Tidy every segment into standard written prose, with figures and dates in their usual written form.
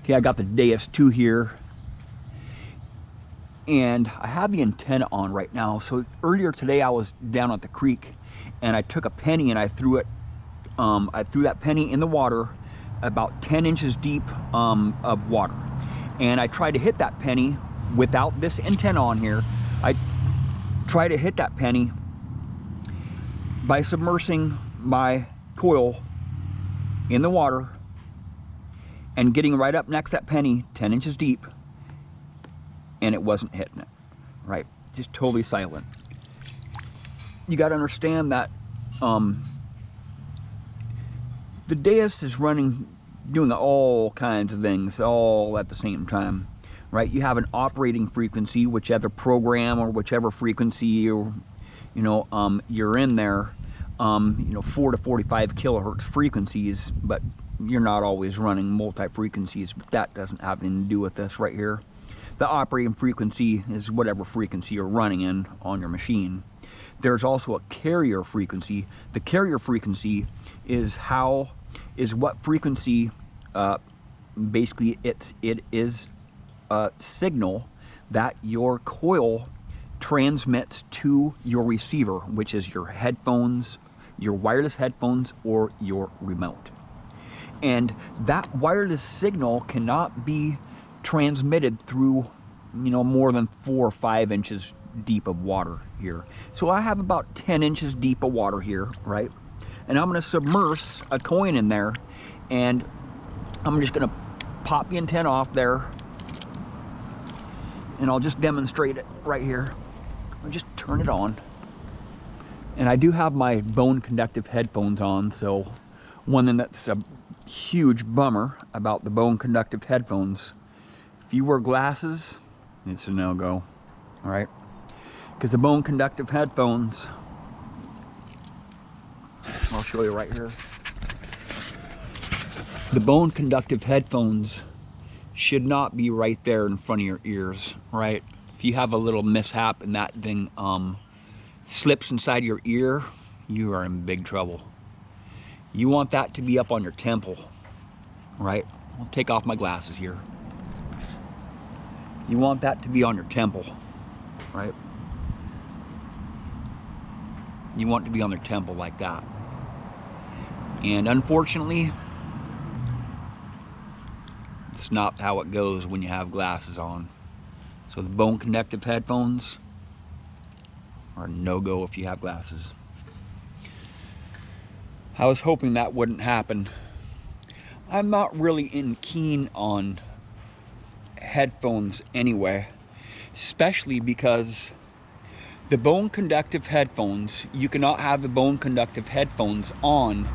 Okay, I got the Deus 2 here, and I have the antenna on right now. So earlier today I was down at the creek and I took a penny and I threw it, I threw that penny in the water about 10 inches deep of water. And I tried to hit that penny without this antenna on here. I tried to hit that penny by submersing my coil in the water and getting right up next to that penny 10 inches deep, and it wasn't hitting it, right? Just totally silent. You got to understand that the Deus is doing all kinds of things all at the same time, right? You have an operating frequency, whichever program or whichever frequency or you're in there, 4 to 45 kilohertz frequencies, but you're not always running multi-frequencies. But that doesn't have anything to do with this right here. The operating frequency is whatever frequency you're running in on your machine. There's also a carrier frequency. The carrier frequency is what frequency, basically it is a signal that your coil transmits to your receiver, which is your headphones, your wireless headphones, or your remote. And that wireless signal cannot be transmitted through more than 4 or 5 inches deep of water here. So I have about 10 inches deep of water here, right? And I'm going to submerse a coin in there, and I'm just going to pop the antenna off there, and I'll just demonstrate it right here. I'll just turn it on, and I do have my bone conductive headphones on. So one thing that's a huge bummer about the bone conductive headphones, if you wear glasses, it's a no-go, all right? Because the bone conductive headphones, I'll show you right here. The bone conductive headphones should not be right there in front of your ears, right? If you have a little mishap and that thing slips inside your ear, you are in big trouble. You want that to be up on your temple, right? I'll take off my glasses here. You want that to be on your temple, right? You want it to be on their temple like that. And unfortunately, it's not how it goes when you have glasses on. So the bone conductive headphones are no-go if you have glasses. I was hoping that wouldn't happen. I'm not really keen on headphones anyway, especially because the bone conductive headphones, you cannot have the bone conductive headphones on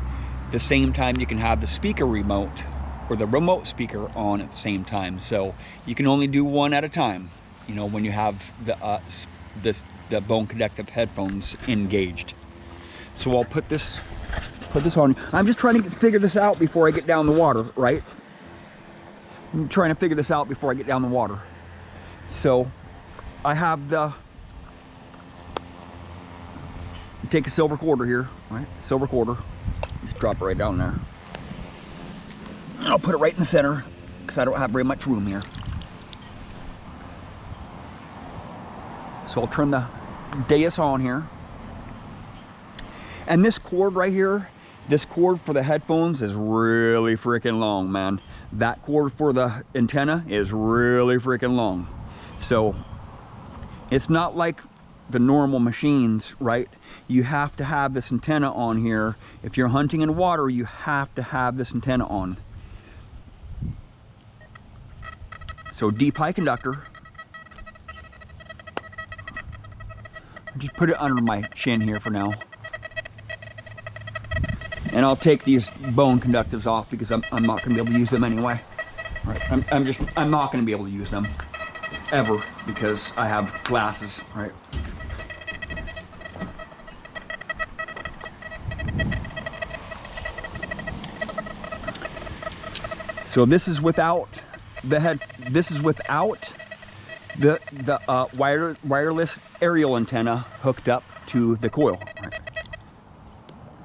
the same time you can have the speaker remote or the remote speaker on at the same time. So you can only do one at a time, when you have the bone conductive headphones engaged. So I'll put this on. I'm just trying to figure this out before I get down the water, right? I'm trying to figure this out before I get down the water. So I have take a silver quarter here, right? Silver quarter. Just drop it right down there. And I'll put it right in the center because I don't have very much room here. So I'll turn the Deus on here. And this cord right here, this cord for the headphones is really freaking long, man. That cord for the antenna is really freaking long. So it's not like the normal machines, right? You have to have this antenna on here. If you're hunting in water, you have to have this antenna on. So deep high conductor. Just put it under my chin here for now. And I'll take these bone conductives off because I'm not going to be able to use them anyway. Right? I'm not going to be able to use them ever because I have glasses, right? So this is without the head. This is without the wireless aerial antenna hooked up to the coil. Right.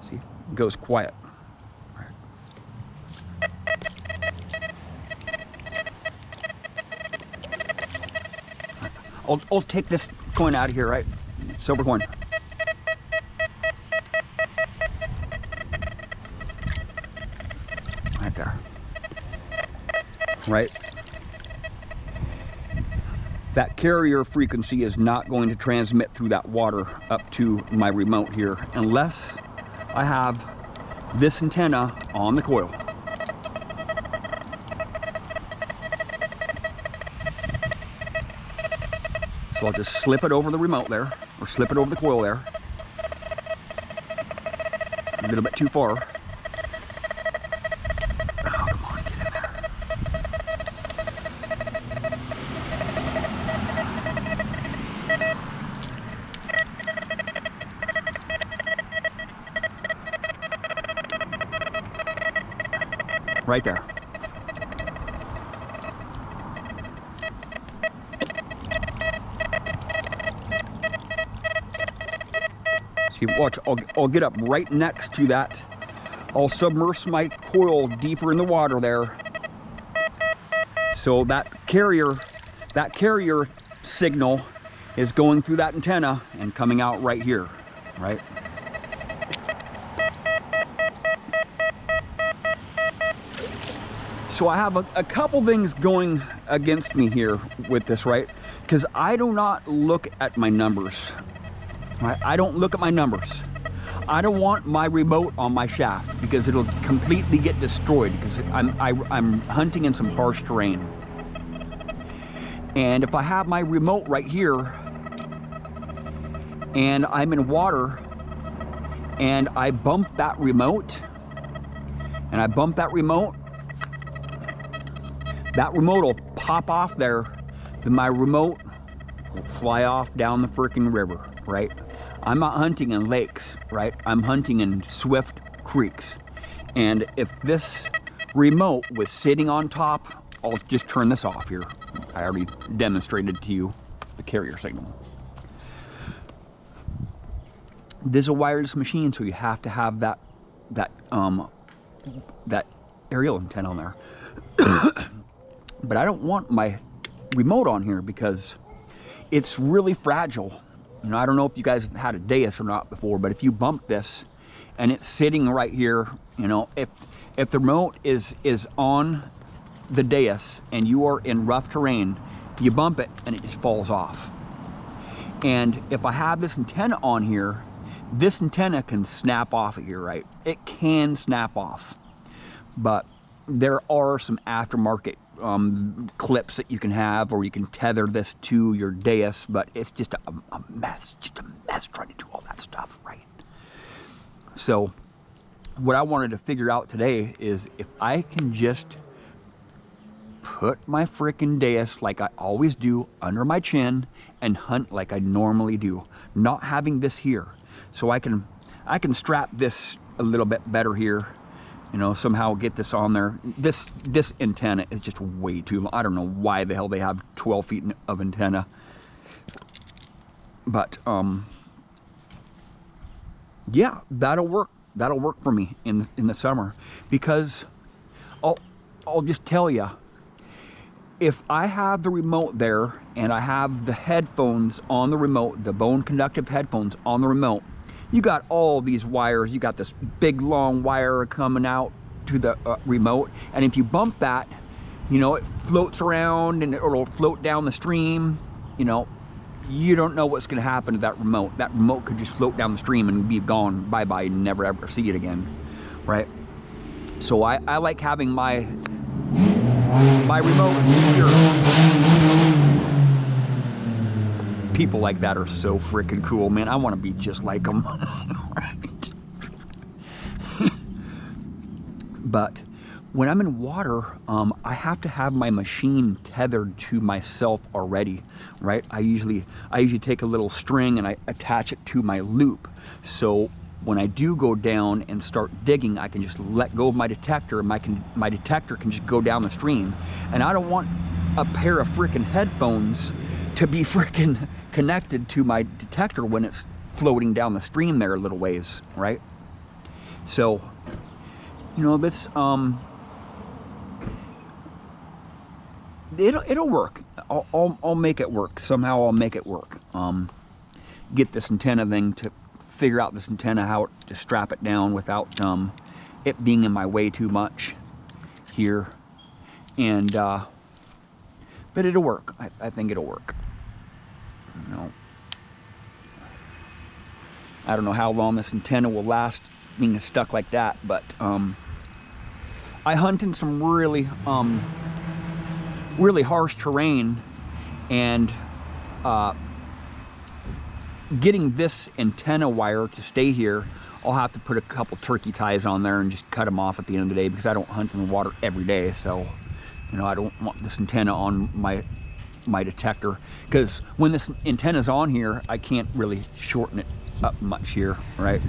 See, it goes quiet. Right. I'll take this coin out of here, right? Silver coin. Right there. Right? That carrier frequency is not going to transmit through that water up to my remote here unless I have this antenna on the coil. So I'll just slip it over the remote there, or slip it over the coil there. A little bit too far. Oh, come on, get in there. Right there. See, watch, I'll get up right next to that. I'll submerge my coil deeper in the water there. So that carrier signal is going through that antenna and coming out right here, right? So I have a couple things going against me here with this, right? Because I do not look at my numbers. Right? I don't look at my numbers. I don't want my remote on my shaft because it'll completely get destroyed because I'm hunting in some harsh terrain. And if I have my remote right here and I'm in water and I bump that remote that remote will pop off there, then my remote will fly off down the freaking river, right? I'm not hunting in lakes, right? I'm hunting in swift creeks. And if this remote was sitting on top, I'll just turn this off here. I already demonstrated to you the carrier signal. This is a wireless machine, so you have to have that aerial antenna on there. But I don't want my remote on here because it's really fragile. You know, I don't know if you guys have had a Deus or not before, but if you bump this and it's sitting right here, you know, if the remote is on the Deus and you are in rough terrain, you bump it and it just falls off. And if I have this antenna on here, this antenna can snap off of here, right? It can snap off. But there are some aftermarket clips that you can have, or you can tether this to your Deus, but it's just a mess, trying to do all that stuff, right? So what I wanted to figure out today is if I can just put my freaking Deus like I always do under my chin and hunt like I normally do, not having this here, so I can strap this a little bit better here. You know, somehow get this on there. This antenna is just way too long. I don't know why the hell they have 12 feet of antenna. But yeah, that'll work. That'll work for me in the summer, because I'll just tell you, if I have the remote there and I have the headphones on the remote, the bone conductive headphones on the remote, you got all these wires, you got this big long wire coming out to the remote, and if you bump that, you know, it floats around and it'll float down the stream. You know, you don't know what's going to happen to that remote. That remote could just float down the stream and be gone, bye-bye, and never ever see it again, right? So I like having my remote secure. People like that are so freaking cool, man. I want to be just like them. Right? But when I'm in water, I have to have my machine tethered to myself already, right? I usually take a little string and I attach it to my loop. So when I do go down and start digging, I can just let go of my detector, and my detector can just go down the stream. And I don't want a pair of freaking headphones to be freaking connected to my detector when it's floating down the stream there a little ways, right? So, you know, this it'll work. I'll make it work. Somehow I'll make it work. Get this antenna thing to figure out this antenna, how to strap it down without it being in my way too much here. And but it'll work. I think it'll work. You know, I don't know how long this antenna will last being stuck like that, but I hunt in some really really harsh terrain, and getting this antenna wire to stay here, I'll have to put a couple turkey ties on there and just cut them off at the end of the day, because I don't hunt in the water every day. So, you know, I don't want this antenna on my detector, because when this antenna's on here, I can't really shorten it up much here, right?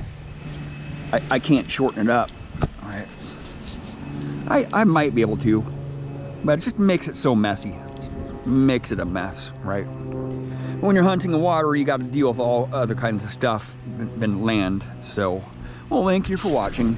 I can't shorten it up, right? I might be able to, but it just makes it so messy. It makes it a mess, right? When you're hunting in water, you got to deal with all other kinds of stuff than land. So, well, thank you for watching.